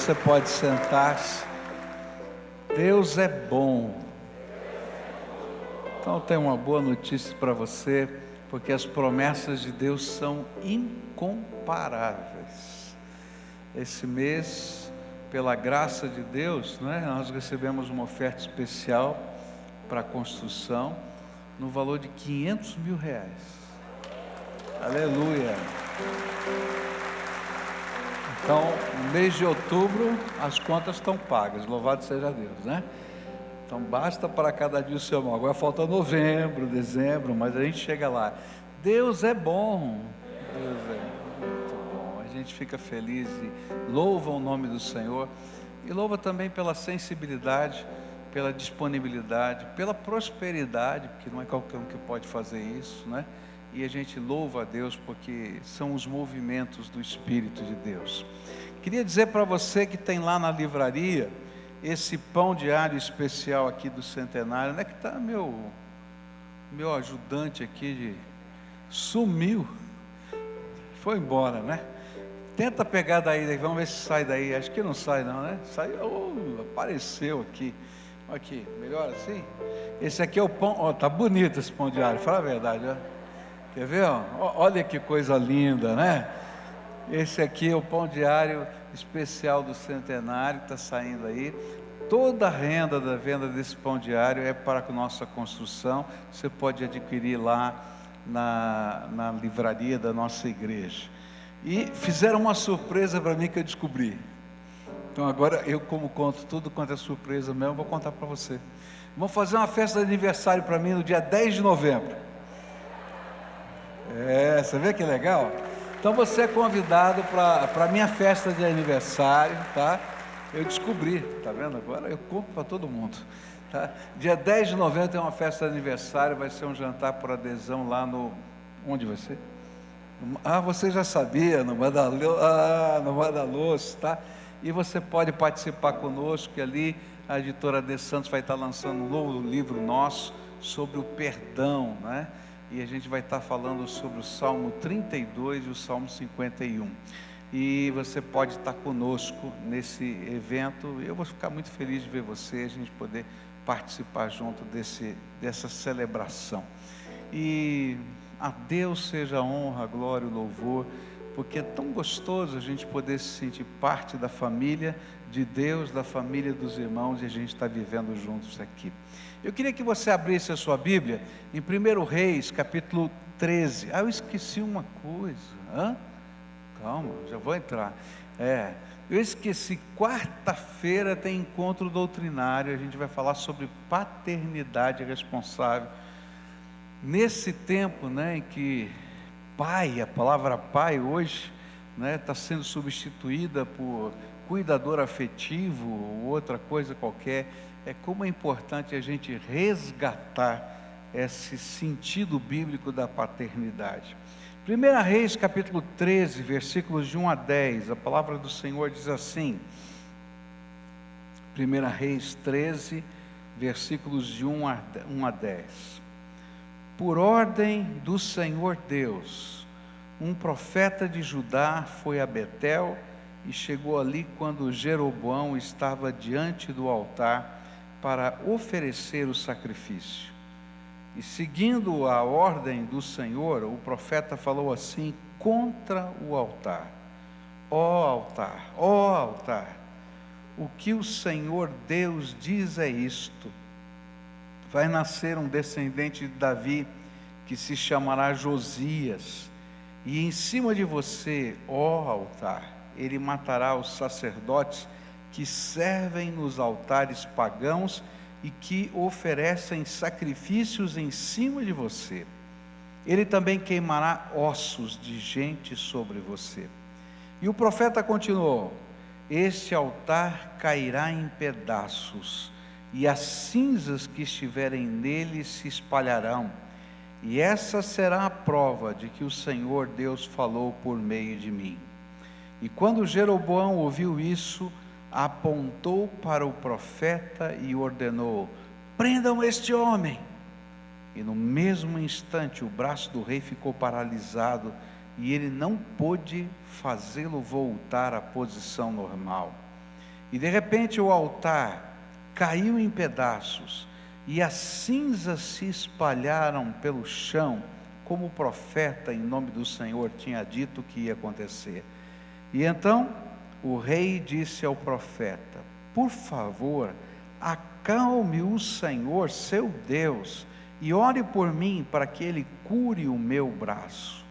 você pode sentar-se. Deus é bom. Então eu tenho uma boa notícia para você, porque as promessas de Deus são incomparáveis. Esse mês, pela graça de Deus, nós recebemos uma oferta especial para a construção, no valor de R$500 mil. Aleluia! Então, no mês de outubro, as contas estão pagas, louvado seja Deus, Então, basta para cada dia o seu mal. Agora falta novembro, dezembro, mas a gente chega lá. Deus é bom, Deus é muito bom. A gente fica feliz e louva o nome do Senhor, e louva também pela sensibilidade, pela disponibilidade, pela prosperidade, porque não é qualquer um que pode fazer isso, E a gente louva a Deus porque são os movimentos do Espírito de Deus. Queria dizer para você que tem lá na livraria esse pão diário especial aqui do centenário. Onde é que está meu ajudante aqui? Sumiu, foi embora, Tenta pegar daí, vamos ver se sai daí. Acho que não sai não, Saiu, apareceu aqui. Aqui, melhor assim? Esse aqui é o pão, tá bonito esse pão diário, fala a verdade, Quer ver? Olha que coisa linda, Esse aqui é o pão diário especial do centenário, está saindo aí. Toda a renda da venda desse pão diário é para a nossa construção. Você pode adquirir lá na livraria da nossa igreja. E fizeram uma surpresa para mim que eu descobri. Então agora eu, como conto tudo quanto é surpresa mesmo, vou contar para você. Vão fazer uma festa de aniversário para mim no dia 10 de novembro. Você vê que legal? Então você é convidado para a minha festa de aniversário, Eu descobri, tá vendo agora? Eu conto para todo mundo, Dia 10 de novembro tem uma festa de aniversário, vai ser um jantar por adesão lá no... Onde vai ser? Você já sabia, no Madaloso, E você pode participar conosco, que ali a editora De Santos vai estar lançando um novo livro nosso sobre o perdão, E a gente vai estar falando sobre o Salmo 32 e o Salmo 51. E você pode estar conosco nesse evento. Eu vou ficar muito feliz de ver você, a gente poder participar junto dessa celebração. E a Deus seja a honra, a glória e o louvor, porque é tão gostoso a gente poder se sentir parte da família de Deus, da família dos irmãos, e a gente está vivendo juntos aqui. Eu queria que você abrisse a sua Bíblia em 1 Reis, capítulo 13. Eu esqueci uma coisa. Calma, já vou entrar. Eu esqueci, quarta-feira tem encontro doutrinário, a gente vai falar sobre paternidade responsável. Nesse tempo, em que pai, a palavra pai hoje, está sendo substituída por cuidador afetivo ou outra coisa qualquer, como é importante a gente resgatar esse sentido bíblico da paternidade. 1 Reis, capítulo 13, versículos de 1 a 10, a palavra do Senhor diz assim, 1 Reis 13, versículos de 1 a 10. Por ordem do Senhor Deus, um profeta de Judá foi a Betel e chegou ali quando Jeroboão estava diante do altar para oferecer o sacrifício. E seguindo a ordem do Senhor, o profeta falou assim contra o altar: ó altar, ó altar, o que o Senhor Deus diz é isto: vai nascer um descendente de Davi, que se chamará Josias, e em cima de você, ó altar, ele matará os sacerdotes que servem nos altares pagãos e que oferecem sacrifícios em cima de você. Ele também queimará ossos de gente sobre você. E o profeta continuou: este altar cairá em pedaços, e as cinzas que estiverem nele se espalharão, e essa será a prova de que o Senhor Deus falou por meio de mim. E quando Jeroboão ouviu isso, apontou para o profeta e ordenou: prendam este homem. E no mesmo instante o braço do rei ficou paralisado, e ele não pôde fazê-lo voltar à posição normal. E de repente o altar caiu em pedaços, e as cinzas se espalharam pelo chão, como o profeta em nome do Senhor tinha dito que ia acontecer. E então o rei disse ao profeta: por favor, acalme o Senhor seu Deus, e ore por mim para que ele cure o meu braço.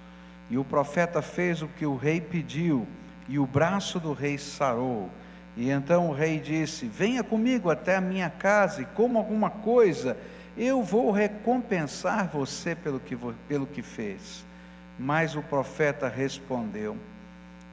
E o profeta fez o que o rei pediu, e o braço do rei sarou. E então o rei disse: venha comigo até a minha casa e coma alguma coisa, eu vou recompensar você pelo que fez. Mas o profeta respondeu: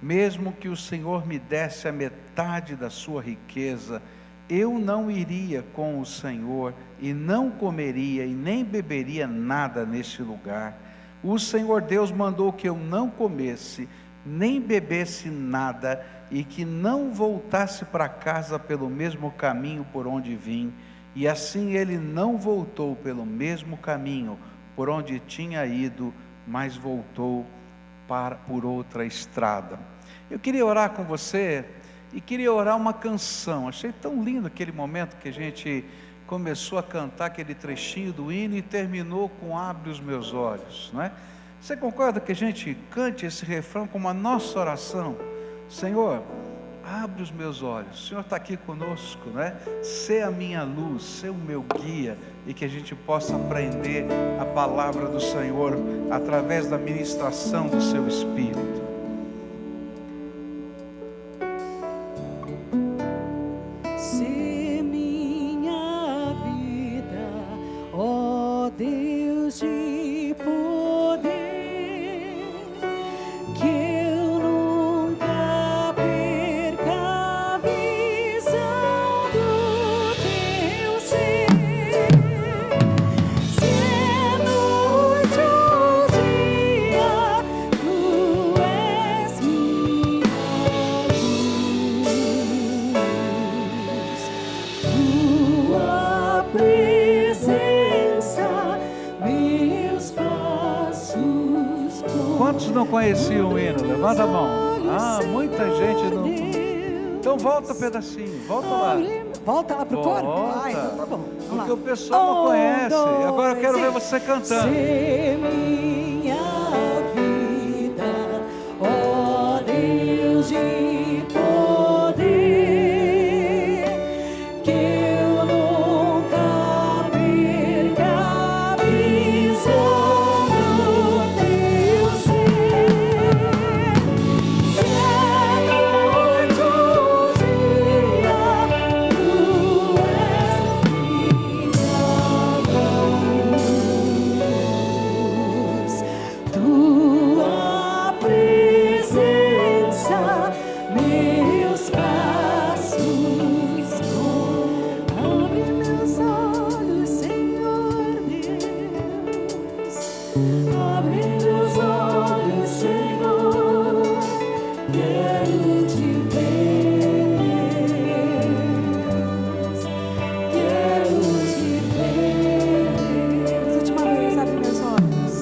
mesmo que o Senhor me desse a metade da sua riqueza, eu não iria com o Senhor, e não comeria e nem beberia nada neste lugar. O Senhor Deus mandou que eu não comesse, nem bebesse nada, e que não voltasse para casa pelo mesmo caminho por onde vim. E assim ele não voltou pelo mesmo caminho por onde tinha ido, mas voltou por outra estrada. Eu queria orar com você, e queria orar uma canção. Achei tão lindo aquele momento que a gente começou a cantar aquele trechinho do hino e terminou com abre os meus olhos, não é? Você concorda que a gente cante esse refrão como a nossa oração? Senhor, abre os meus olhos, o Senhor está aqui conosco, né? Sê a minha luz, sê o meu guia, e que a gente possa aprender a palavra do Senhor através da ministração do seu Espírito. Sê minha vida, ó Deus de poder, que eu nunca perca a visão do teu ser. Se é noite ou dia, tu és minha luz. Tua presença, meus passos. Quantos não conheciam o hino? Levanta a mão. Muita gente não. Então volta um pedacinho, volta lá. Volta lá pro coro? Volta. Então tá bom. Vamos Porque lá. o pessoal não conhece. Agora eu quero ver você cantando. Sê minha vida, ó Deus de poder, que eu nunca perca a visão do teu ser. Se é noite ou dia, tu és minha luz. Tua presença, meus passos. Abre meus olhos, Senhor Deus. Abre meus olhos, Senhor. Quero te ver. Quero te ver. Última vez, abre meus olhos.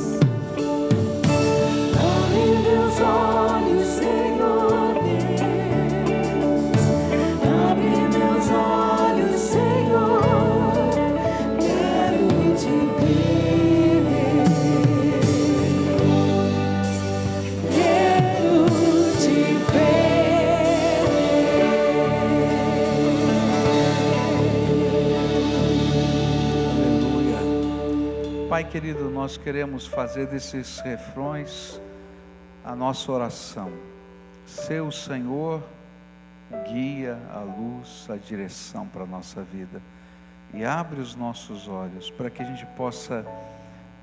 Abre meus olhos, Senhor Deus. Abre meus olhos, Senhor. Quero te ver. Quero te Aleluia. Pai querido, nós queremos fazer desses refrões a nossa oração. Ser o Senhor guia, a luz, a direção para a nossa vida. E abre os nossos olhos para que a gente possa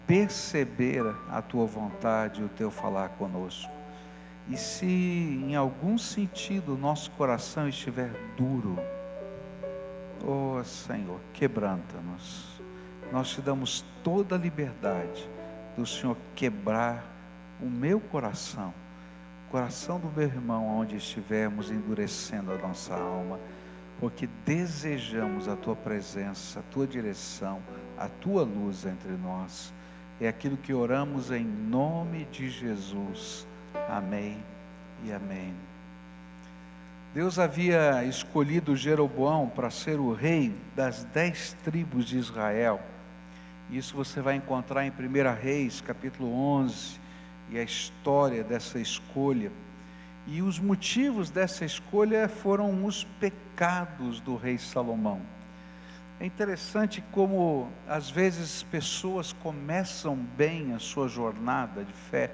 perceber a Tua vontade e o Teu falar conosco. E se em algum sentido o nosso coração estiver duro, ó Senhor, quebranta-nos. Nós te damos toda a liberdade do Senhor quebrar o meu coração, o coração do meu irmão, onde estivermos endurecendo a nossa alma, porque desejamos a Tua presença, a Tua direção, a Tua luz entre nós. É aquilo que oramos em nome de Jesus. Amém e amém. Deus havia escolhido Jeroboão para ser o rei das 10 tribos de Israel. Isso você vai encontrar em 1 Reis, capítulo 11, e a história dessa escolha. E os motivos dessa escolha foram os pecados do rei Salomão. É interessante como, às vezes, pessoas começam bem a sua jornada de fé,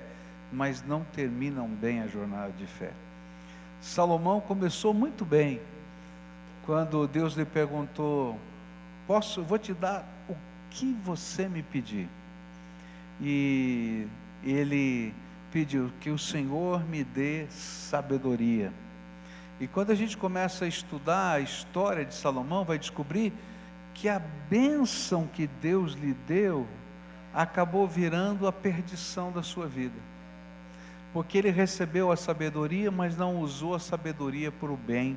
mas não terminam bem a jornada de fé. Salomão começou muito bem, quando Deus lhe perguntou: vou te dar o que você me pedir. E ele pediu que o Senhor me dê sabedoria. E quando a gente começa a estudar a história de Salomão, vai descobrir que a bênção que Deus lhe deu acabou virando a perdição da sua vida. Porque ele recebeu a sabedoria, mas não usou a sabedoria para o bem,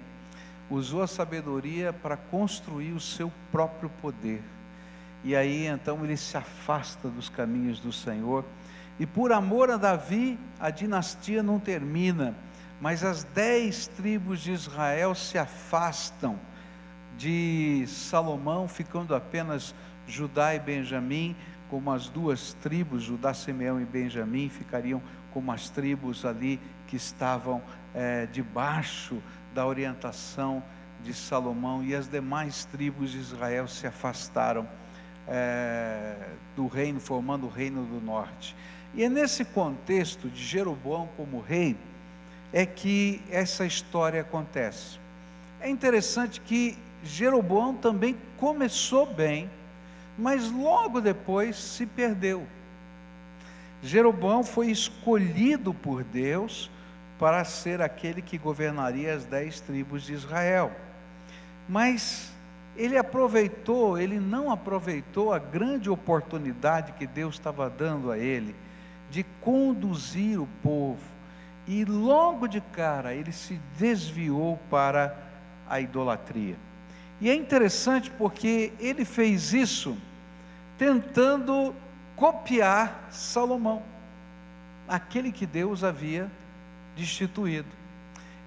usou a sabedoria para construir o seu próprio poder. E aí então ele se afasta dos caminhos do Senhor. E por amor a Davi, a dinastia não termina, mas as 10 tribos de Israel se afastam de Salomão, ficando apenas Judá e Benjamim, como as 2 tribos, Judá, Simeão e Benjamim, ficariam como as tribos ali que estavam debaixo da orientação de Salomão, e as demais tribos de Israel se afastaram do reino, formando o reino do norte. E é nesse contexto de Jeroboão como rei, é que essa história acontece. É interessante que Jeroboão também começou bem, mas logo depois se perdeu. Jeroboão foi escolhido por Deus para ser aquele que governaria as 10 tribos de Israel. Mas ele não aproveitou a grande oportunidade que Deus estava dando a ele, de conduzir o povo. E logo de cara ele se desviou para a idolatria. E é interessante porque ele fez isso tentando copiar Salomão, aquele que Deus havia destituído.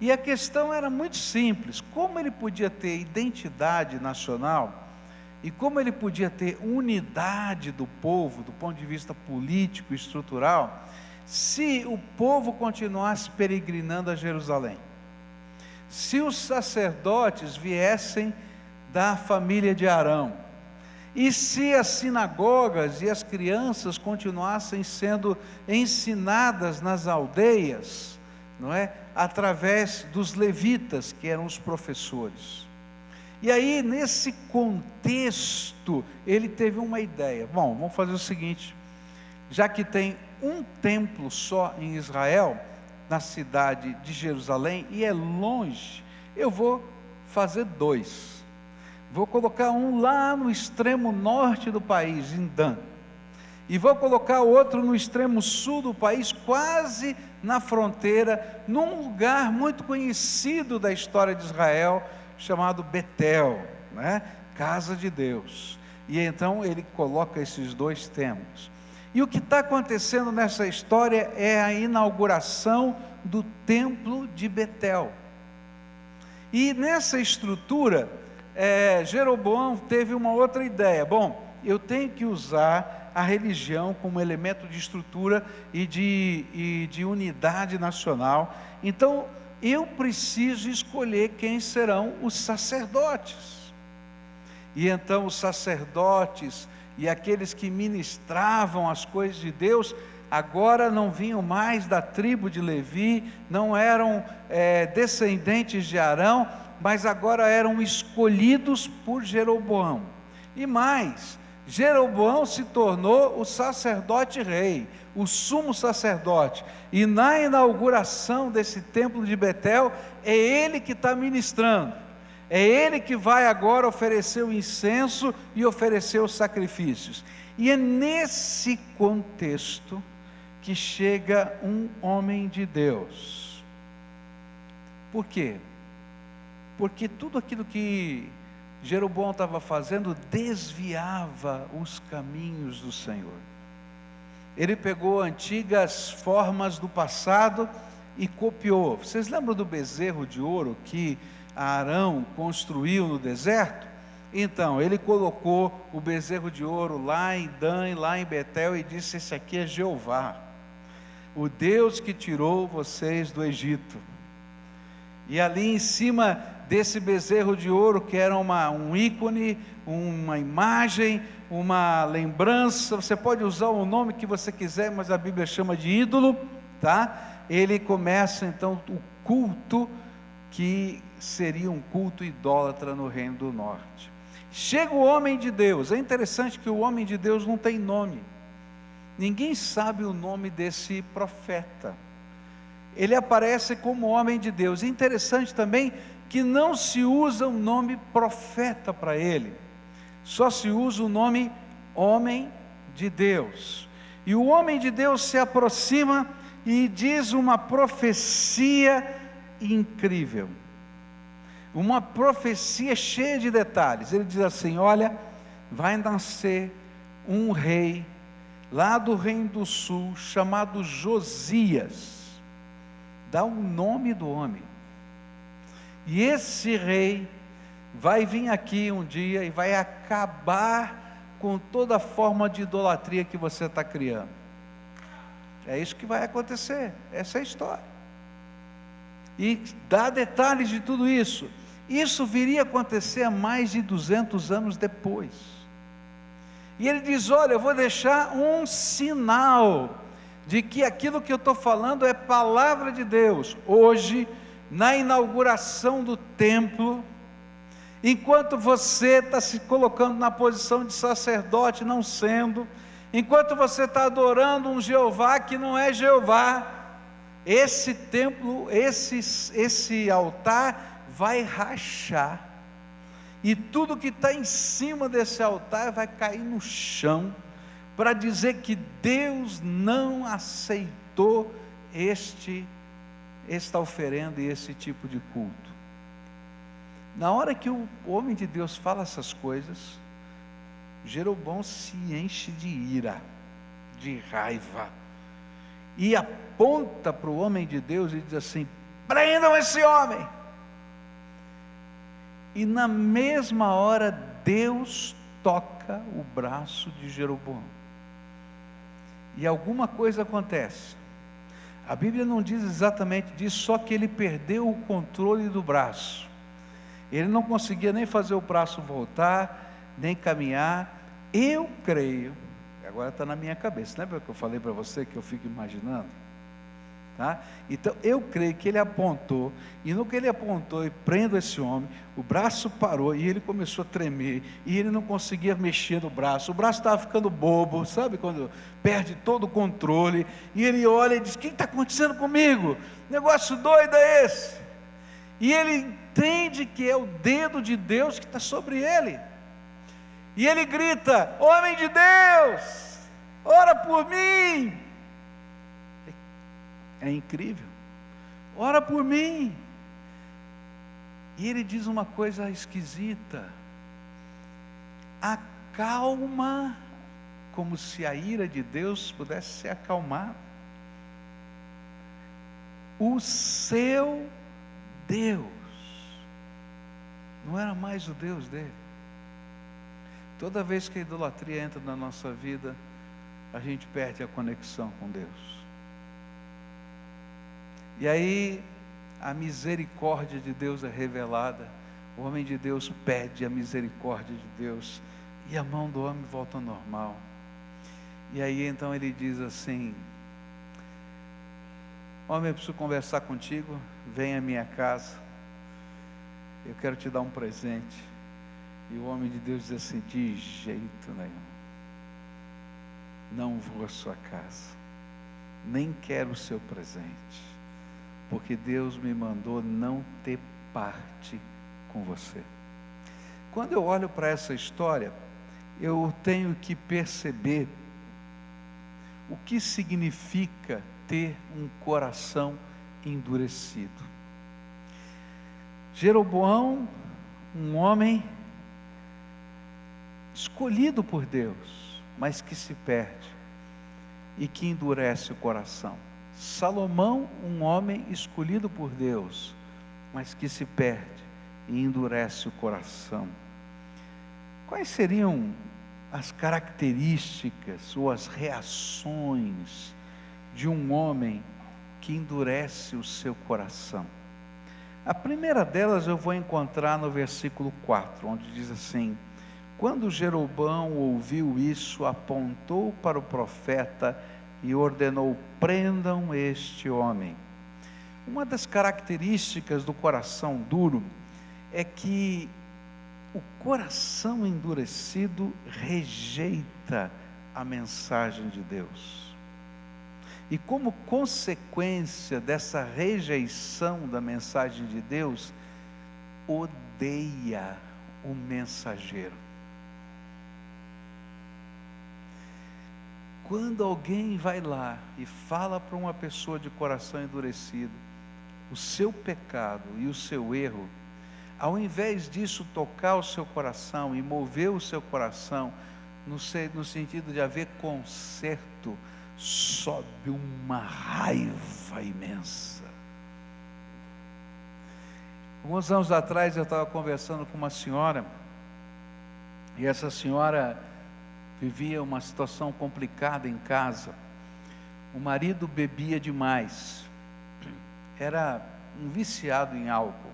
E a questão era muito simples: como ele podia ter identidade nacional e como ele podia ter unidade do povo, do ponto de vista político e estrutural, se o povo continuasse peregrinando a Jerusalém, se os sacerdotes viessem da família de Arão, e se as sinagogas e as crianças continuassem sendo ensinadas nas aldeias, não é? Através dos levitas, que eram os professores. E aí, nesse contexto, ele teve uma ideia: bom, vamos fazer o seguinte, já que tem um templo só em Israel, na cidade de Jerusalém, e é longe, eu vou fazer 2. Vou colocar um lá no extremo norte do país, em Dan, e vou colocar outro no extremo sul do país, quase na fronteira, num lugar muito conhecido da história de Israel, chamado Betel, né? Casa de Deus. E então ele coloca esses 2 templos. E o que está acontecendo nessa história é a inauguração do templo de Betel. E nessa estrutura, Jeroboão teve uma outra ideia: bom, eu tenho que usar a religião como elemento de estrutura e de unidade nacional, então eu preciso escolher quem serão os sacerdotes. E então os sacerdotes e aqueles que ministravam as coisas de Deus, agora não vinham mais da tribo de Levi, não eram descendentes de Arão, mas agora eram escolhidos por Jeroboão. E mais, Jeroboão se tornou o sacerdote rei, o sumo sacerdote, e na inauguração desse templo de Betel, é ele que está ministrando, é ele que vai agora oferecer o incenso e oferecer os sacrifícios. E é nesse contexto que chega um homem de Deus. Por quê? Porque tudo aquilo que Jeroboão estava fazendo desviava os caminhos do Senhor. Ele pegou antigas formas do passado e copiou. Vocês lembram do bezerro de ouro que Arão construiu no deserto? Então, ele colocou o bezerro de ouro lá em Dan, lá em Betel, e disse: esse aqui é Jeová, o Deus que tirou vocês do Egito. E ali em cima desse bezerro de ouro, que era um ícone, uma imagem, uma lembrança, você pode usar o nome que você quiser, mas a Bíblia chama de ídolo, tá? Ele começa então o culto, que seria um culto idólatra no Reino do Norte. Chega o homem de Deus. É interessante que o homem de Deus não tem nome, ninguém sabe o nome desse profeta. Ele aparece como homem de Deus. Interessante também que não se usa o nome profeta para ele, só se usa o nome homem de Deus. E o homem de Deus se aproxima e diz uma profecia incrível, uma profecia cheia de detalhes. Ele diz assim: olha, vai nascer um rei lá do Reino do Sul, chamado Josias. Dá o nome do homem. E esse rei vai vir aqui um dia e vai acabar com toda forma de idolatria que você está criando. É isso que vai acontecer, essa é a história. E dá detalhes de tudo isso. Isso viria a acontecer há mais de 200 anos depois. E ele diz: olha, eu vou deixar um sinal de que aquilo que eu estou falando é palavra de Deus. Hoje, na inauguração do templo, enquanto você está se colocando na posição de sacerdote, não sendo, enquanto você está adorando um Jeová que não é Jeová, esse templo, esse altar vai rachar, e tudo que está em cima desse altar vai cair no chão, para dizer que Deus não aceitou esta oferenda e esse tipo de culto. Na hora que o homem de Deus fala essas coisas, Jeroboão se enche de ira, de raiva, e aponta para o homem de Deus e diz assim: prendam esse homem. E na mesma hora Deus toca o braço de Jeroboão, e alguma coisa acontece. A Bíblia não diz exatamente disso, só que ele perdeu o controle do braço. Ele não conseguia nem fazer o braço voltar, nem caminhar. Eu creio, agora está na minha cabeça, lembra que eu falei para você que eu fico imaginando? Tá? Então eu creio que ele apontou, e no que ele apontou e prendo esse homem, o braço parou e ele começou a tremer, e ele não conseguia mexer no braço, o braço estava ficando bobo, sabe quando perde todo o controle, e ele olha e diz: o que está acontecendo comigo? Negócio doido é esse? E ele entende que é o dedo de Deus que está sobre ele, e ele grita: homem de Deus, ora por mim. É incrível, ora por mim. E ele diz uma coisa esquisita: acalma, como se a ira de Deus pudesse ser acalmada, o seu Deus. Não era mais o Deus dele. Toda vez que a idolatria entra na nossa vida, a gente perde a conexão com Deus. E aí a misericórdia de Deus é revelada, o homem de Deus pede a misericórdia de Deus, e a mão do homem volta ao normal. E aí então ele diz assim: homem, eu preciso conversar contigo, vem à minha casa, eu quero te dar um presente. E o homem de Deus diz assim: de jeito nenhum, não vou à sua casa, nem quero o seu presente, porque Deus me mandou não ter parte com você. Quando eu olho para essa história, eu tenho que perceber o que significa ter um coração endurecido. Jeroboão, um homem escolhido por Deus, mas que se perde e que endurece o coração. Salomão, um homem escolhido por Deus, mas que se perde e endurece o coração. Quais seriam as características ou as reações de um homem que endurece o seu coração? A primeira delas eu vou encontrar no versículo 4, onde diz assim: quando Jeroboão ouviu isso, apontou para o profeta e ordenou: prendam este homem. Uma das características do coração duro é que o coração endurecido rejeita a mensagem de Deus. E como consequência dessa rejeição da mensagem de Deus, odeia o mensageiro. Quando alguém vai lá e fala para uma pessoa de coração endurecido o seu pecado e o seu erro, ao invés disso tocar o seu coração e mover o seu coração no sentido de haver conserto, sobe uma raiva imensa. Alguns anos atrás eu estava conversando com uma senhora, e essa senhora vivia uma situação complicada em casa. O marido bebia demais, era um viciado em álcool,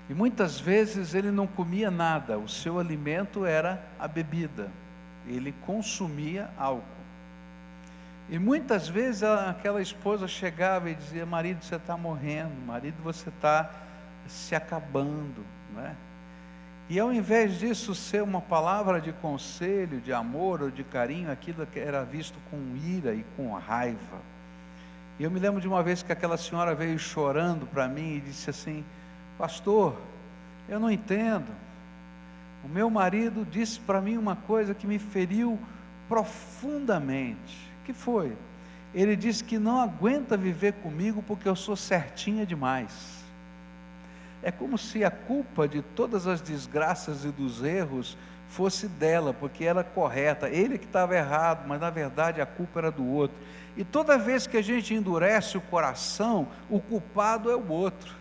e muitas vezes ele não comia nada, o seu alimento era a bebida, ele consumia álcool. E muitas vezes aquela esposa chegava e dizia: marido, você está morrendo, marido, você está se acabando, não é? E ao invés disso ser uma palavra de conselho, de amor ou de carinho, aquilo era visto com ira e com raiva. E eu me lembro de uma vez que aquela senhora veio chorando para mim e disse assim: pastor, eu não entendo, o meu marido disse para mim uma coisa que me feriu profundamente. Que foi? Ele disse que não aguenta viver comigo porque eu sou certinha demais. É como se a culpa de todas as desgraças e dos erros fosse dela, porque era correta, ele que estava errado, mas na verdade a culpa era do outro. E toda vez que a gente endurece o coração, o culpado é o outro.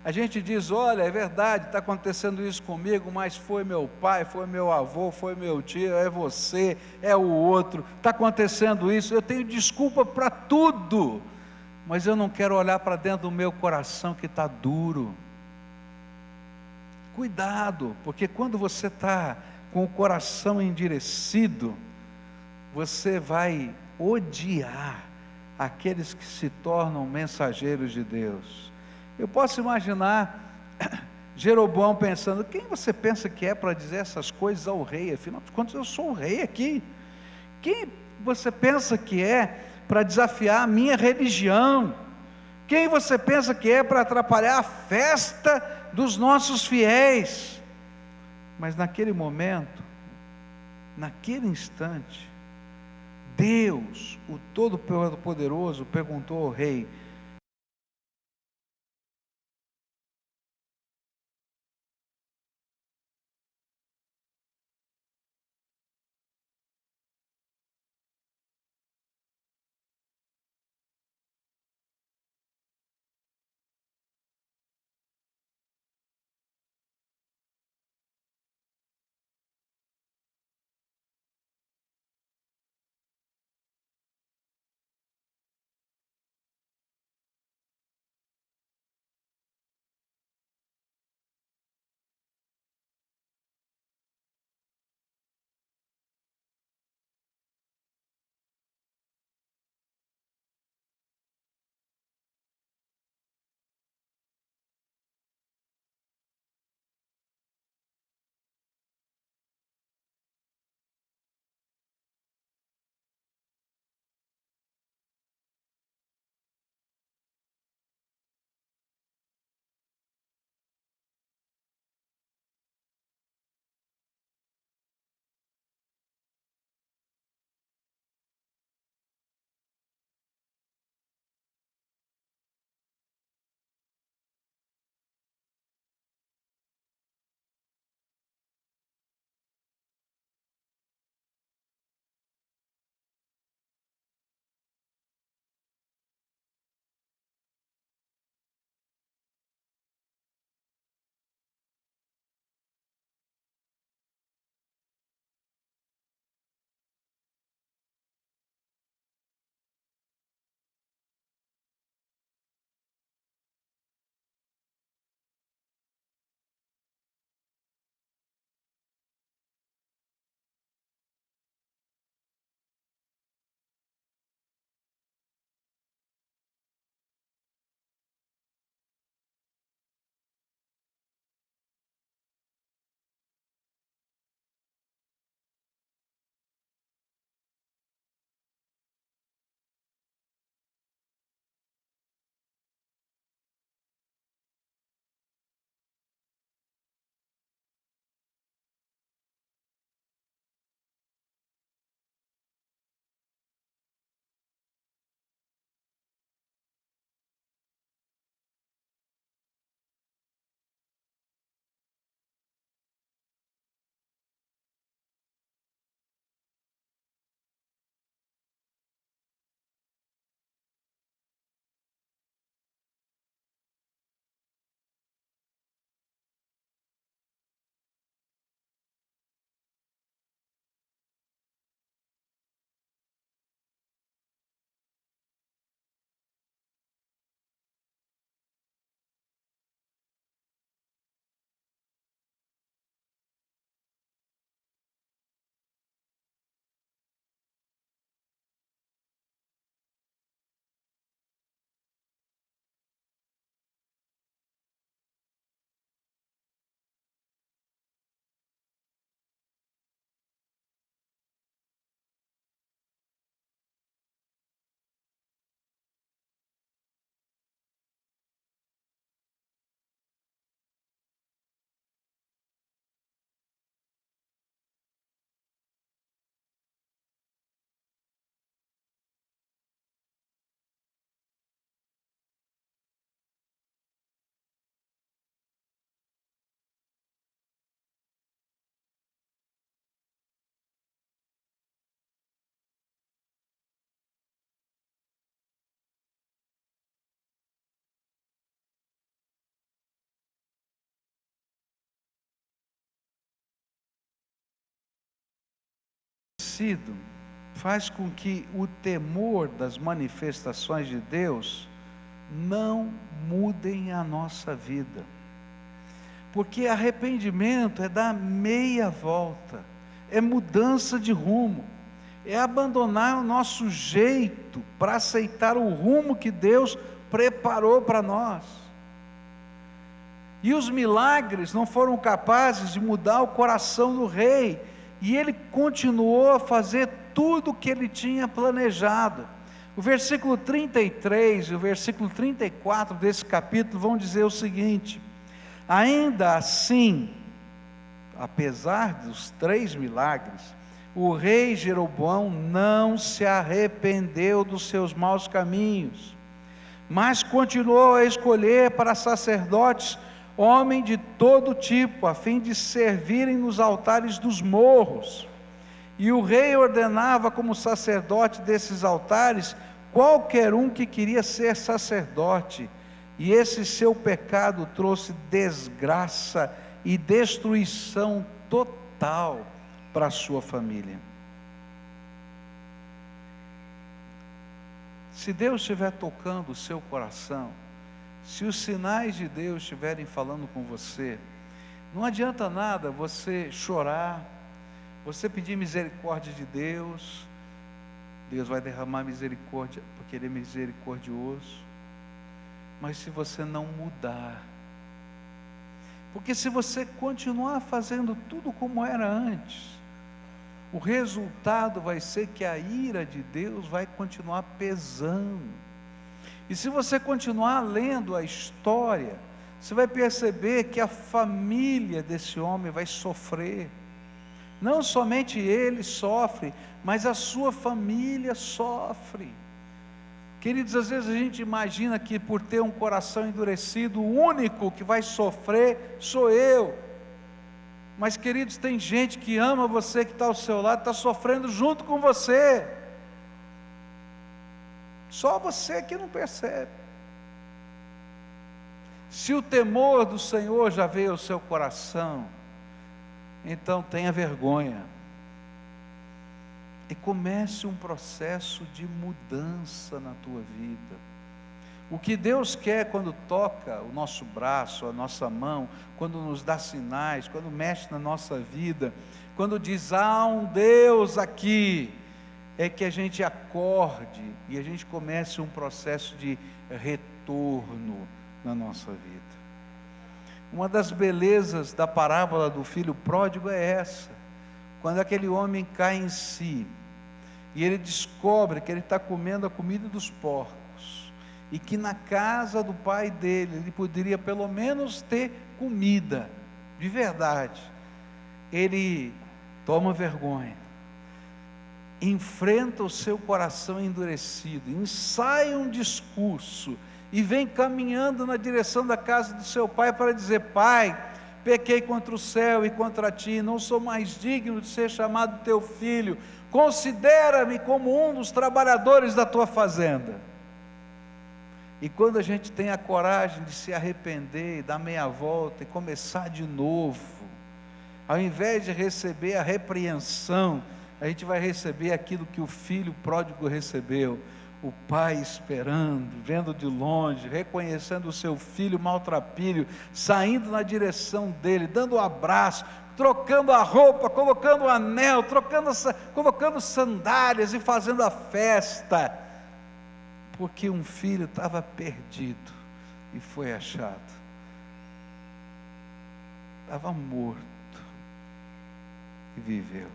A gente diz: olha, é verdade, está acontecendo isso comigo, mas foi meu pai, foi meu avô, foi meu tio, é você, é o outro, está acontecendo isso, eu tenho desculpa para tudo, mas eu não quero olhar para dentro do meu coração que está duro. Cuidado, porque quando você está com o coração endurecido, você vai odiar aqueles que se tornam mensageiros de Deus. Eu posso imaginar Jeroboão pensando: quem você pensa que é para dizer essas coisas ao rei? Afinal de contas, eu sou o rei aqui. Quem você pensa que é para desafiar a minha religião? Quem você pensa que é para atrapalhar a festa dos nossos fiéis? Mas naquele momento, naquele instante, Deus, o Todo-Poderoso, perguntou ao rei: endurecido faz com que o temor das manifestações de Deus não mudem a nossa vida. Porque arrependimento é dar meia volta, é mudança de rumo, é abandonar o nosso jeito para aceitar o rumo que Deus preparou para nós. E os milagres não foram capazes de mudar o coração do rei, e ele continuou a fazer tudo o que ele tinha planejado. O versículo 33 e o versículo 34 desse capítulo vão dizer o seguinte: ainda assim, apesar dos 3 milagres, o rei Jeroboão não se arrependeu dos seus maus caminhos, mas continuou a escolher para sacerdotes homem de todo tipo, a fim de servirem nos altares dos morros. E o rei ordenava como sacerdote desses altares qualquer um que queria ser sacerdote, e esse seu pecado trouxe desgraça e destruição total para a sua família. Se Deus estiver tocando o seu coração, se os sinais de Deus estiverem falando com você, não adianta nada você chorar, você pedir misericórdia de Deus. Deus vai derramar misericórdia, porque Ele é misericordioso. Mas se você não mudar, porque se você continuar fazendo tudo como era antes, o resultado vai ser que a ira de Deus vai continuar pesando. E se você continuar lendo a história, você vai perceber que a família desse homem vai sofrer. Não somente ele sofre, mas a sua família sofre. Queridos, às vezes a gente imagina que por ter um coração endurecido, o único que vai sofrer sou eu. Mas, queridos, tem gente que ama você, que está ao seu lado, está sofrendo junto com você. Só você que não percebe. Se o temor do Senhor já veio ao seu coração, então tenha vergonha e comece um processo de mudança na tua vida. O que Deus quer quando toca o nosso braço, a nossa mão, quando nos dá sinais, quando mexe na nossa vida, quando diz, há um Deus aqui, é que a gente acorde e a gente comece um processo de retorno na nossa vida. Uma das belezas da parábola do filho pródigo é essa: quando aquele homem cai em si, e ele descobre que ele está comendo a comida dos porcos, e que na casa do pai dele, ele poderia pelo menos ter comida, de verdade. Ele toma vergonha, enfrenta o seu coração endurecido, ensaia um discurso, e vem caminhando na direção da casa do seu pai para dizer: pai, pequei contra o céu e contra ti, não sou mais digno de ser chamado teu filho, considera-me como um dos trabalhadores da tua fazenda. E quando a gente tem a coragem de se arrepender, dar meia volta e começar de novo, ao invés de receber a repreensão, a gente vai receber aquilo que o filho pródigo recebeu: o pai esperando, vendo de longe, reconhecendo o seu filho maltrapilho, saindo na direção dele, dando um abraço, trocando a roupa, colocando o anel, colocando sandálias e fazendo a festa, porque um filho estava perdido e foi achado, estava morto e viveu.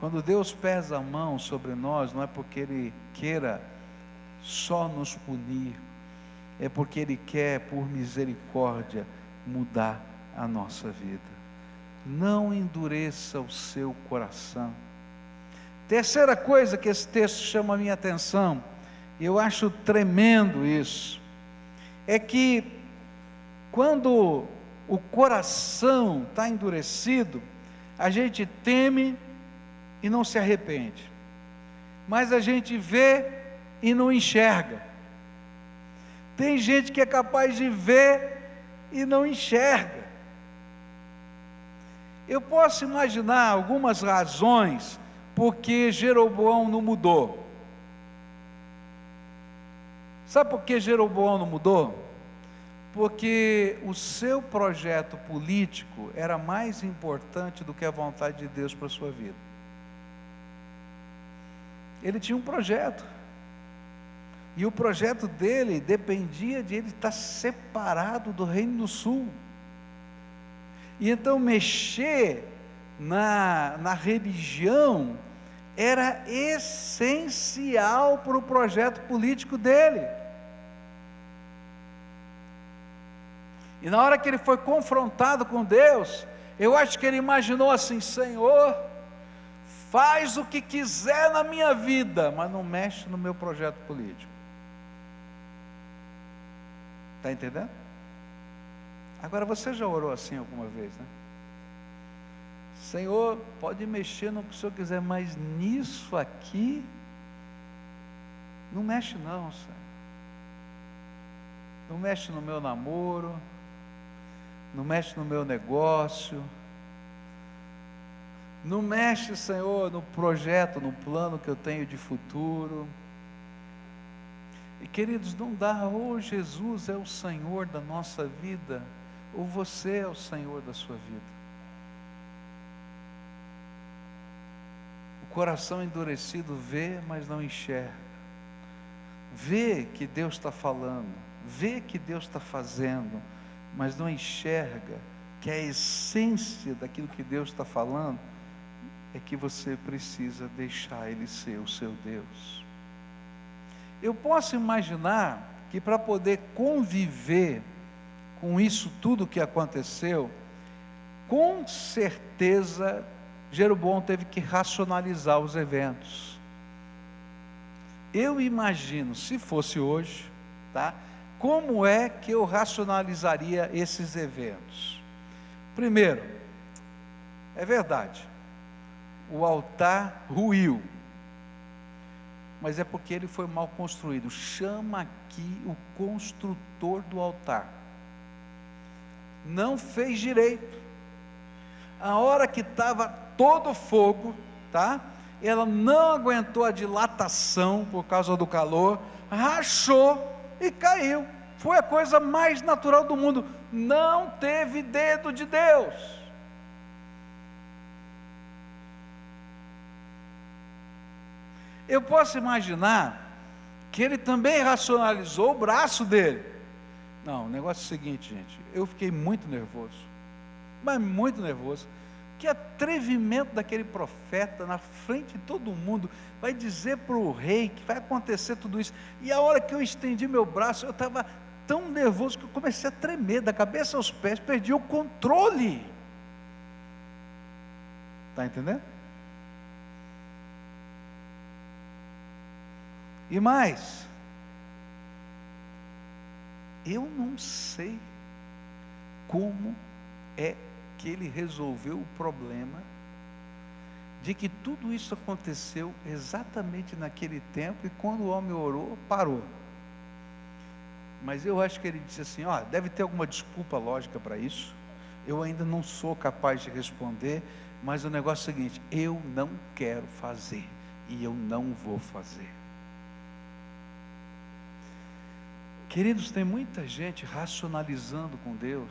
Quando Deus pesa a mão sobre nós, não é porque Ele queira só nos punir, é porque Ele quer, por misericórdia, mudar a nossa vida. Não endureça o seu coração. Terceira coisa que esse texto chama a minha atenção, e eu acho tremendo isso, é que quando o coração está endurecido, a gente teme e não se arrepende, mas a gente vê e não enxerga. Tem gente que é capaz de ver e não enxerga. Eu posso imaginar algumas razões porque Jeroboão não mudou. Sabe por que Jeroboão não mudou? Porque o seu projeto político era mais importante do que a vontade de Deus para a sua vida. Ele tinha um projeto, e o projeto dele dependia de ele estar separado do Reino do Sul. E então mexer na religião era essencial para o projeto político dele. E na hora que ele foi confrontado com Deus, eu acho que ele imaginou assim: Senhor, faz o que quiser na minha vida, mas não mexe no meu projeto político. Está entendendo? Agora, você já orou assim alguma vez, né? Senhor, pode mexer no que o Senhor quiser, mas nisso aqui, não mexe não, Senhor. Não mexe no meu namoro, não mexe no meu negócio, não mexe, Senhor, no projeto, no plano que eu tenho de futuro. E queridos, não dá, ou Jesus é o Senhor da nossa vida, ou você é o Senhor da sua vida. O coração endurecido vê, mas não enxerga. Vê que Deus está falando, vê que Deus está fazendo, mas não enxerga que a essência daquilo que Deus está falando é que você precisa deixar Ele ser o seu Deus. Eu posso imaginar que para poder conviver com isso tudo que aconteceu, com certeza Jeroboão teve que racionalizar os eventos. Eu imagino, se fosse hoje, tá? Como é que eu racionalizaria esses eventos? Primeiro, é verdade, o altar ruiu, mas é porque ele foi mal construído. Chama aqui o construtor do altar. Não fez direito. A hora que estava todo fogo, tá? Ela não aguentou a dilatação por causa do calor, rachou e caiu. Foi a coisa mais natural do mundo. Não teve dedo de Deus. Eu posso imaginar que ele também racionalizou o braço dele. Não, o negócio é o seguinte, gente, eu fiquei muito nervoso, mas muito nervoso. Que atrevimento daquele profeta na frente de todo mundo, vai dizer para o rei que vai acontecer tudo isso. E a hora que eu estendi meu braço, eu estava tão nervoso que eu comecei a tremer da cabeça aos pés, perdi o controle. Está entendendo? E mais, eu não sei como é que ele resolveu o problema de que tudo isso aconteceu exatamente naquele tempo, e quando o homem orou, parou. Mas eu acho que ele disse assim: ó, deve ter alguma desculpa lógica para isso, eu ainda não sou capaz de responder, mas o negócio é o seguinte: eu não quero fazer, e eu não vou fazer. Queridos, tem muita gente racionalizando com Deus.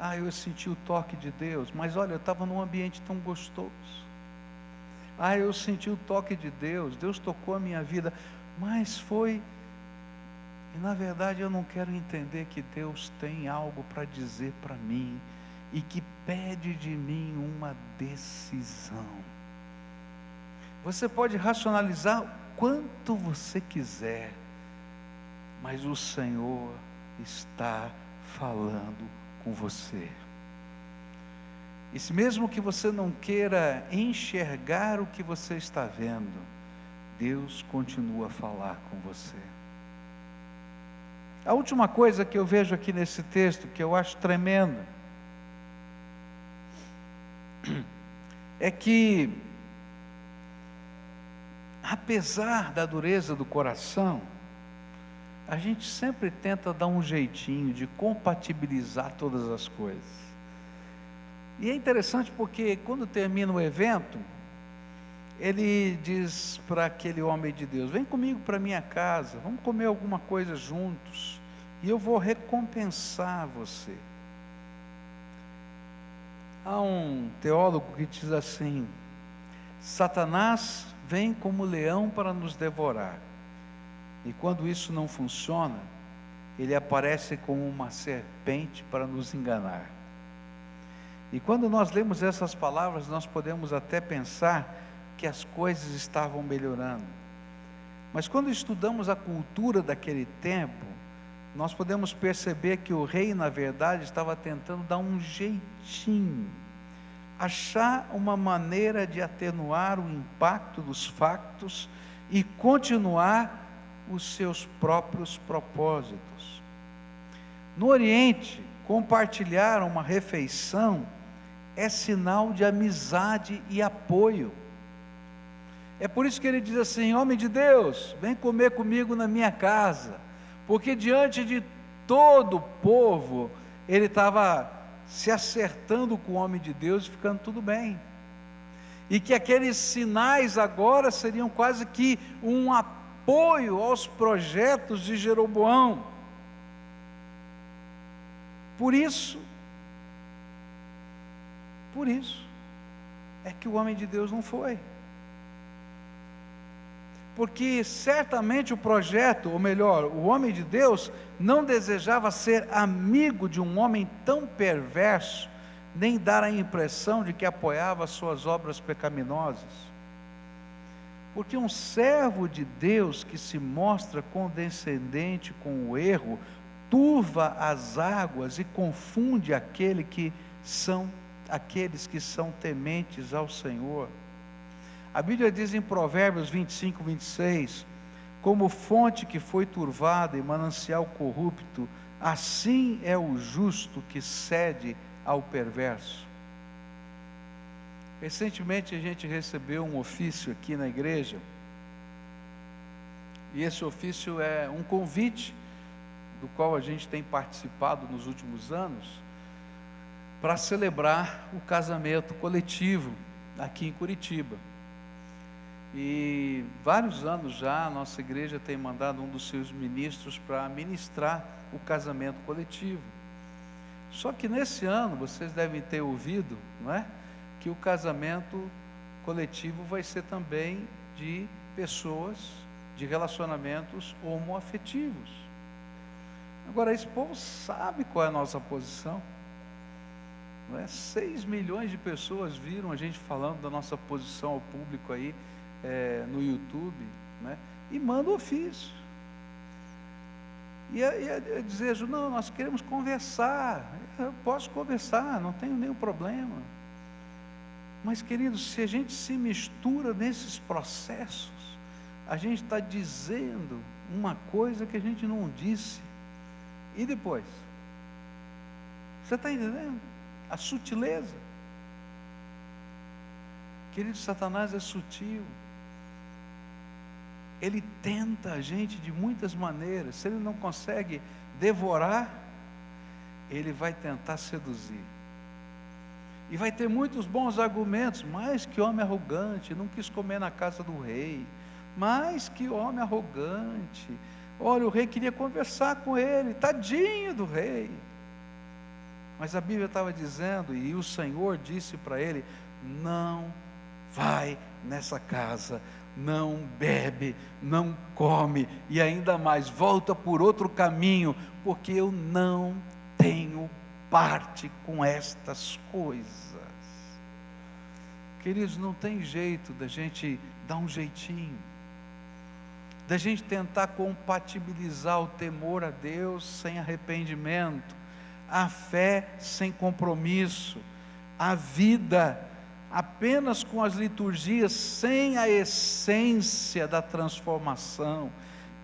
Ah, eu senti o toque de Deus, mas olha, eu estava num ambiente tão gostoso. Ah, eu senti o toque de Deus, Deus tocou a minha vida, mas foi... E na verdade eu não quero entender que Deus tem algo para dizer para mim, e que pede de mim uma decisão. Você pode racionalizar o quanto você quiser, mas o Senhor está falando com você. E se mesmo que você não queira enxergar o que você está vendo, Deus continua a falar com você. A última coisa que eu vejo aqui nesse texto, que eu acho tremendo, é que, apesar da dureza do coração, a gente sempre tenta dar um jeitinho de compatibilizar todas as coisas. E é interessante porque quando termina o evento, ele diz para aquele homem de Deus: vem comigo para minha casa, vamos comer alguma coisa juntos, e eu vou recompensar você. Há um teólogo que diz assim: Satanás vem como leão para nos devorar, e quando isso não funciona, ele aparece como uma serpente para nos enganar. E quando nós lemos essas palavras, nós podemos até pensar que as coisas estavam melhorando. Mas quando estudamos a cultura daquele tempo, nós podemos perceber que o rei, na verdade, estava tentando dar um jeitinho, achar uma maneira de atenuar o impacto dos factos e continuar os seus próprios propósitos. No Oriente, compartilhar uma refeição é sinal de amizade e apoio. É por isso que ele diz assim: homem de Deus, vem comer comigo na minha casa, porque diante de todo o povo, ele estava se acertando com o homem de Deus e ficando tudo bem, e que aqueles sinais agora seriam quase que um apoio aos projetos de Jeroboão. Por isso é que o homem de Deus não foi, porque certamente o projeto, ou melhor, o homem de Deus não desejava ser amigo de um homem tão perverso, nem dar a impressão de que apoiava suas obras pecaminosas, porque um servo de Deus que se mostra condescendente com o erro, turva as águas e confunde aqueles que são tementes ao Senhor. A Bíblia diz em Provérbios 25, 26, como fonte que foi turvada e manancial corrupto, assim é o justo que cede ao perverso. Recentemente a gente recebeu um ofício aqui na igreja, e esse ofício é um convite, do qual a gente tem participado nos últimos anos, para celebrar o casamento coletivo aqui em Curitiba. E vários anos já a nossa igreja tem mandado um dos seus ministros para ministrar o casamento coletivo. Só que nesse ano, vocês devem ter ouvido, não é? Que o casamento coletivo vai ser também de pessoas, de relacionamentos homoafetivos. Agora, esse povo sabe qual é a nossa posição, não é? 6 milhões de pessoas viram a gente falando da nossa posição ao público aí, no YouTube, né? E manda ofício. E eu desejo, não, nós queremos conversar. Eu posso conversar, não tenho nenhum problema. Mas, queridos, se a gente se mistura nesses processos, a gente está dizendo uma coisa que a gente não disse. E depois? Você está entendendo? A sutileza. Querido, Satanás é sutil. Ele tenta a gente de muitas maneiras. Se ele não consegue devorar, ele vai tentar seduzir. E vai ter muitos bons argumentos. Mas que homem arrogante, não quis comer na casa do rei. Mas que homem arrogante. Olha, o rei queria conversar com ele, tadinho do rei. Mas a Bíblia estava dizendo, e o Senhor disse para ele: não vai nessa casa, não bebe, não come, e ainda mais, volta por outro caminho, porque eu não tenho parte com estas coisas. Queridos, não tem jeito da gente dar um jeitinho, da gente tentar compatibilizar o temor a Deus sem arrependimento, a fé sem compromisso, a vida apenas com as liturgias, sem a essência da transformação.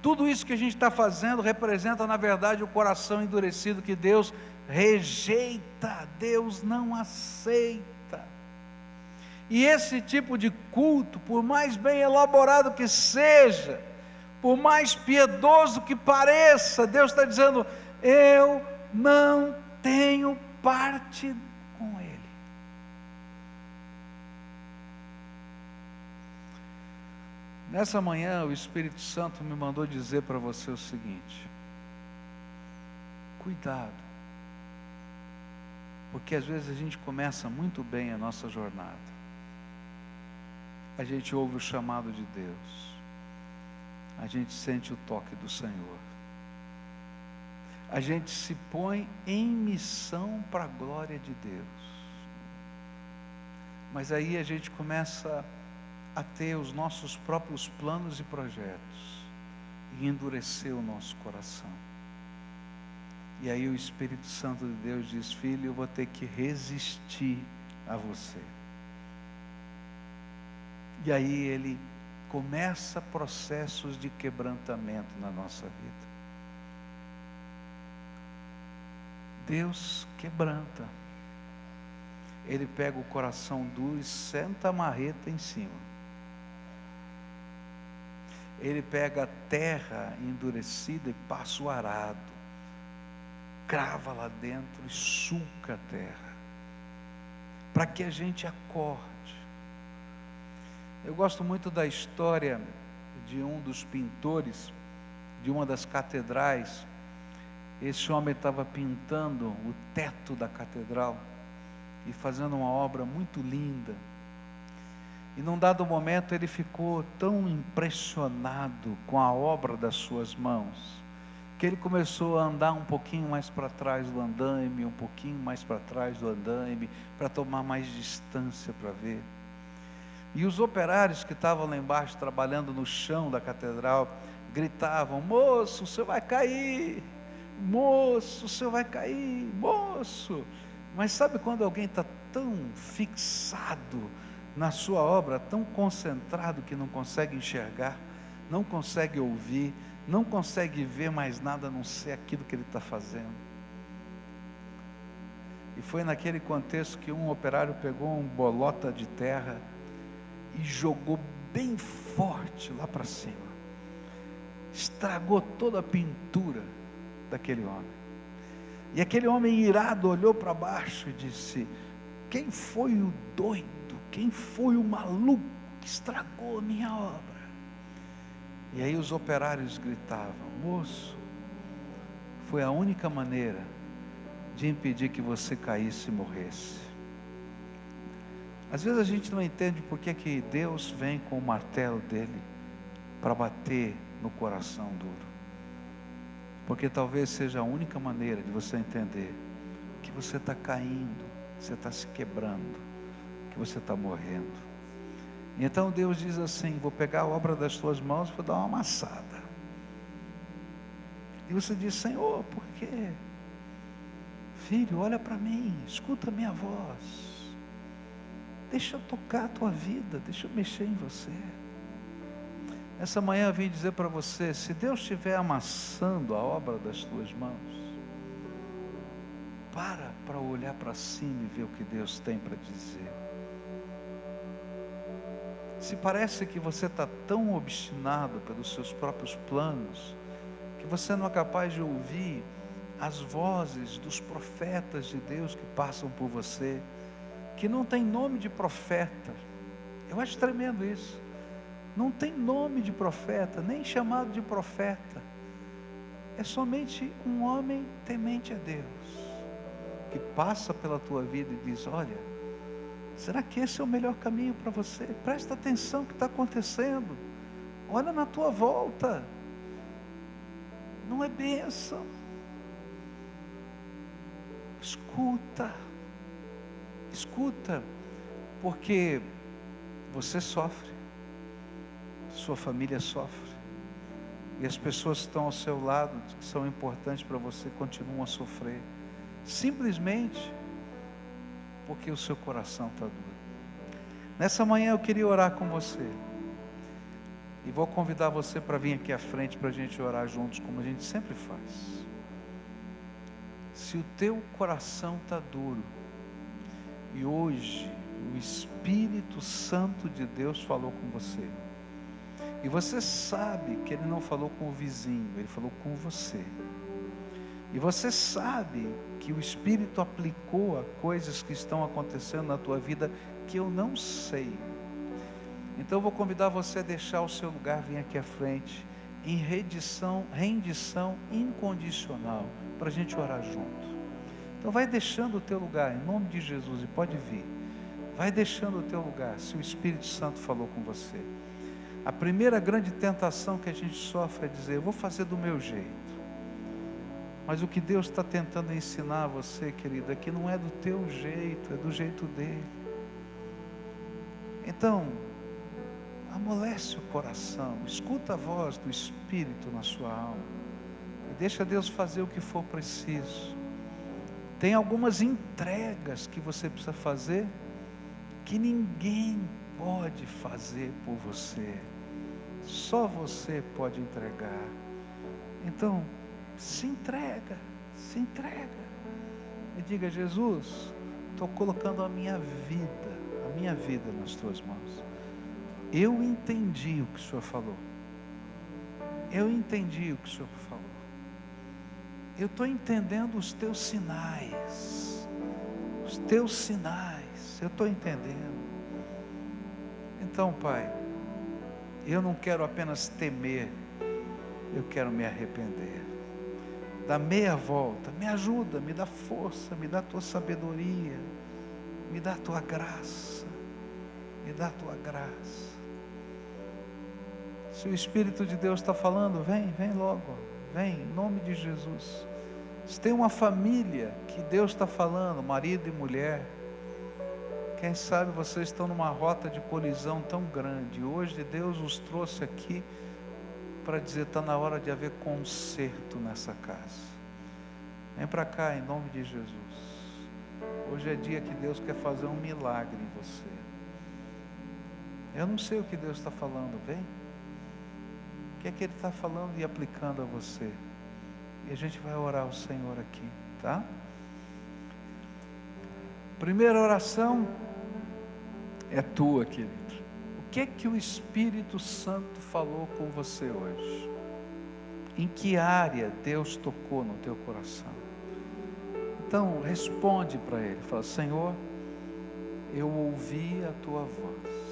Tudo isso que a gente está fazendo representa, na verdade, o coração endurecido que Deus rejeita, Deus não aceita. E esse tipo de culto, por mais bem elaborado que seja, por mais piedoso que pareça, Deus está dizendo: eu não tenho parte com ele. Nessa manhã o Espírito Santo me mandou dizer para você o seguinte: cuidado, porque às vezes a gente começa muito bem a nossa jornada, a gente ouve o chamado de Deus, a gente sente o toque do Senhor, a gente se põe em missão para a glória de Deus, mas aí a gente começa a ter os nossos próprios planos e projetos e endurecer o nosso coração. E aí o Espírito Santo de Deus diz: filho, eu vou ter que resistir a você. E aí ele começa processos de quebrantamento na nossa vida. Deus quebranta. Ele pega o coração duro e senta a marreta em cima. Ele pega a terra endurecida e passa o arado, crava lá dentro e suca a terra, para que a gente acorde. Eu gosto muito da história de um dos pintores de uma das catedrais. Esse homem estava pintando o teto da catedral e fazendo uma obra muito linda. E num dado momento ele ficou tão impressionado com a obra das suas mãos, que ele começou a andar um pouquinho mais para trás do andaime, um pouquinho mais para trás do andaime, para tomar mais distância para ver. E os operários que estavam lá embaixo, trabalhando no chão da catedral, gritavam: moço, o senhor vai cair, moço, o senhor vai cair, moço. Mas sabe quando alguém está tão fixado na sua obra, tão concentrado que não consegue enxergar, não consegue ouvir, não consegue ver mais nada a não ser aquilo que ele está fazendo? E foi naquele contexto que um operário pegou um bolota de terra e jogou bem forte lá para cima, estragou toda a pintura daquele homem. E aquele homem irado olhou para baixo e disse: quem foi o doido? Quem foi o maluco que estragou a minha obra? E aí os operários gritavam: moço, foi a única maneira de impedir que você caísse e morresse. Às vezes a gente não entende por que Deus vem com o martelo dele para bater no coração duro. Porque talvez seja a única maneira de você entender que você está caindo, você está se quebrando, que você está morrendo. E então Deus diz assim: vou pegar a obra das tuas mãos e vou dar uma amassada. E você diz: Senhor, por quê? Filho, olha para mim, escuta a minha voz, deixa eu tocar a tua vida, deixa eu mexer em você. Essa manhã eu vim dizer para você: se Deus estiver amassando a obra das tuas mãos, para olhar para cima e ver o que Deus tem para dizer. Se parece que você está tão obstinado pelos seus próprios planos, que você não é capaz de ouvir as vozes dos profetas de Deus que passam por você, que não tem nome de profeta. Eu acho tremendo isso. Não tem nome de profeta, nem chamado de profeta. É somente um homem temente a Deus, que passa pela tua vida e diz: olha, será que esse é o melhor caminho para você? Presta atenção no que está acontecendo. Olha na tua volta. Não é bênção. Escuta. Escuta. Porque você sofre. Sua família sofre. E as pessoas que estão ao seu lado, que são importantes para você, continuam a sofrer. Simplesmente porque o seu coração está duro. Nessa manhã eu queria orar com você. E vou convidar você para vir aqui à frente para a gente orar juntos, como a gente sempre faz. Se o teu coração está duro, e hoje o Espírito Santo de Deus falou com você, e você sabe que Ele não falou com o vizinho, Ele falou com você, e você sabe que o Espírito aplicou a coisas que estão acontecendo na tua vida que eu não sei. Então eu vou convidar você a deixar o seu lugar, vir aqui à frente, em rendição incondicional, para a gente orar junto. Então vai deixando o teu lugar, em nome de Jesus, e pode vir. Vai deixando o teu lugar, se o Espírito Santo falou com você. A primeira grande tentação que a gente sofre é dizer, eu vou fazer do meu jeito. Mas o que Deus está tentando ensinar a você, querido, é que não é do teu jeito, é do jeito dele. Então, amolece o coração, escuta a voz do Espírito na sua alma e deixa Deus fazer o que for preciso. Tem algumas entregas que você precisa fazer que ninguém pode fazer por você, só você pode entregar. Então se entrega e diga, Jesus, estou colocando a minha vida nas tuas mãos. Eu entendi o que o Senhor falou. Eu estou entendendo os teus sinais. Eu estou entendendo. Então, Pai, eu não quero apenas temer, eu quero me arrepender. Dá meia volta, me ajuda, me dá força, me dá a tua sabedoria, me dá a tua graça, Se o Espírito de Deus está falando, vem logo, vem, em nome de Jesus. Se tem uma família que Deus está falando, marido e mulher, quem sabe vocês estão numa rota de colisão tão grande. Hoje Deus os trouxe aqui para dizer, está na hora de haver conserto nessa casa. Vem para cá em nome de Jesus. Hoje é dia que Deus quer fazer um milagre em você. Eu não sei o que Deus está falando, vem. O que é que Ele está falando e aplicando a você? E a gente vai orar ao Senhor aqui, tá? Primeira oração é tua, querido. O que é que o Espírito Santo falou com você hoje? Em que área Deus tocou no teu coração? Então, responde para Ele. Fala, Senhor, eu ouvi a tua voz.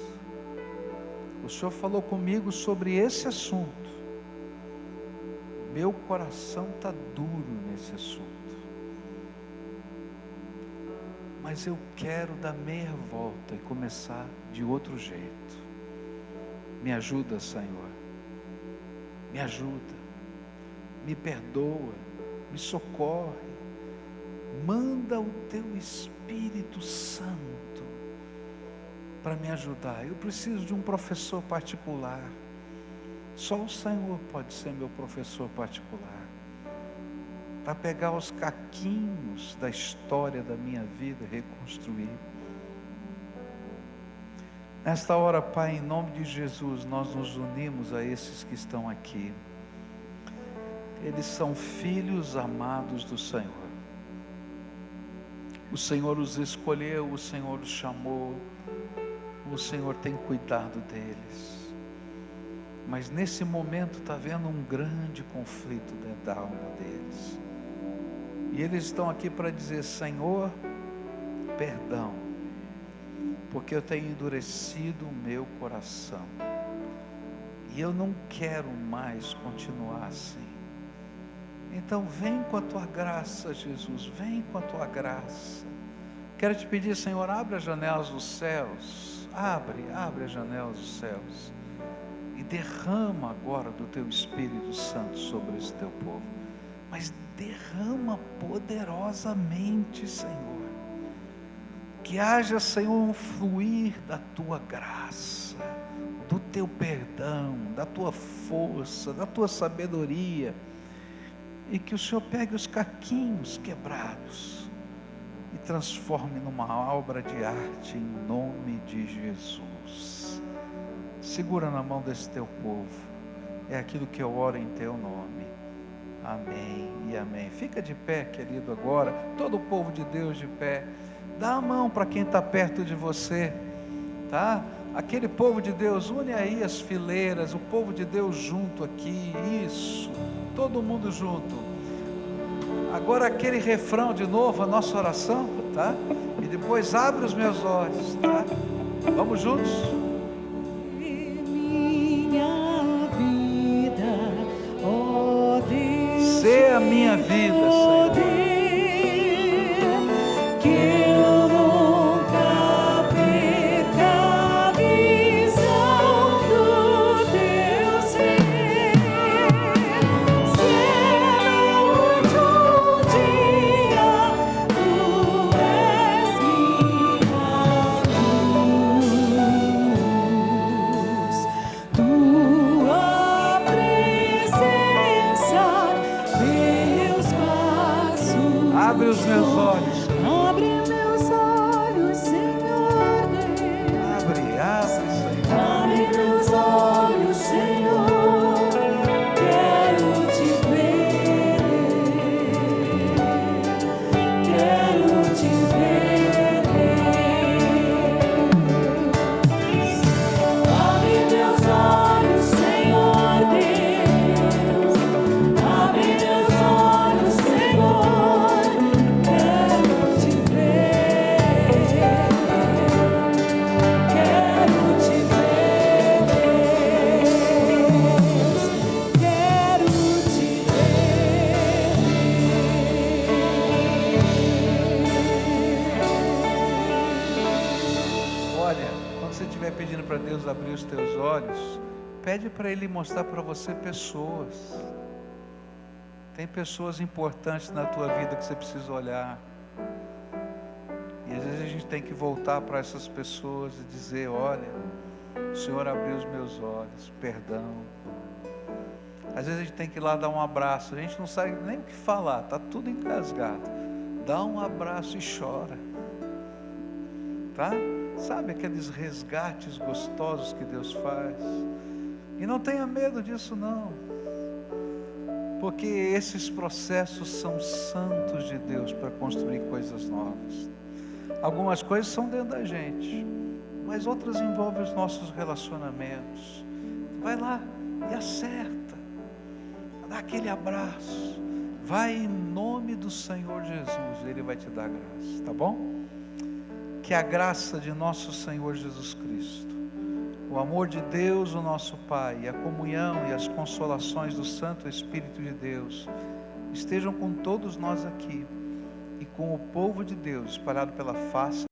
O Senhor falou comigo sobre esse assunto. Meu coração está duro nesse assunto. Mas eu quero dar meia volta e começar de outro jeito. Me ajuda, Senhor. Me ajuda. Me perdoa. Me socorre. Manda o teu Espírito Santo para me ajudar. Eu preciso de um professor particular. Só o Senhor pode ser meu professor particular. Para pegar os caquinhos da história da minha vida e reconstruir. Nesta hora, Pai, em nome de Jesus, nós nos unimos a esses que estão aqui. Eles são filhos amados do Senhor. O Senhor os escolheu, o Senhor os chamou, o Senhor tem cuidado deles. Mas nesse momento está havendo um grande conflito dentro da alma deles. E eles estão aqui para dizer, Senhor, perdão, porque eu tenho endurecido o meu coração. E eu não quero mais continuar assim. Então vem com a tua graça, Jesus, vem com a tua graça. Quero te pedir, Senhor, abre as janelas dos céus. Abre as janelas dos céus. E derrama agora do teu Espírito Santo sobre esse teu povo. Mas derrama poderosamente, Senhor. Que haja, Senhor, um fluir da tua graça, do teu perdão, da tua força, da tua sabedoria. E que o Senhor pegue os caquinhos quebrados e transforme numa obra de arte em nome de Jesus. Segura na mão desse teu povo. É aquilo que eu oro em teu nome. Amém e amém. Fica de pé, querido, agora. Todo o povo de Deus de pé. Dá a mão para quem está perto de você, tá? Aquele povo de Deus, une aí as fileiras, o povo de Deus junto aqui, isso, todo mundo junto. Agora aquele refrão de novo, a nossa oração, tá? E depois abre os meus olhos, tá? Vamos juntos? minha vida, Senhor. Que eu nunca perca a visão do teu ser. Se um dia tu és minha luz, tua presença, meus passos. Abre os meus olhos. Abre meus olhos, Senhor Deus. Abre, Senhor. Abre meus olhos, Senhor. Quero te ver. Quero te ver, Deus. Abre meus olhos, Senhor Deus. Abre meus olhos, Senhor. Quero te ver. Quero te ver, Deus. Quero te Olha, quando você estiver pedindo para Deus abrir os teus olhos, pede para Ele mostrar para você pessoas. Tem pessoas importantes na tua vida que você precisa olhar. E às vezes a gente tem que voltar para essas pessoas e dizer: olha, o Senhor abriu os meus olhos, perdão. Às vezes a gente tem que ir lá dar um abraço, a gente não sabe nem o que falar, está tudo engasgado. Dá um abraço e chora. Tá? Sabe aqueles resgates gostosos que Deus faz? E não tenha medo disso não. Porque esses processos são santos de Deus para construir coisas novas. Algumas coisas são dentro da gente, mas outras envolvem os nossos relacionamentos. Vai lá e acerta. Dá aquele abraço. Vai em nome do Senhor Jesus, Ele vai te dar graça, tá bom? Que a graça de nosso Senhor Jesus Cristo, o amor de Deus, o nosso Pai, a comunhão e as consolações do Santo Espírito de Deus estejam com todos nós aqui e com o povo de Deus espalhado pela face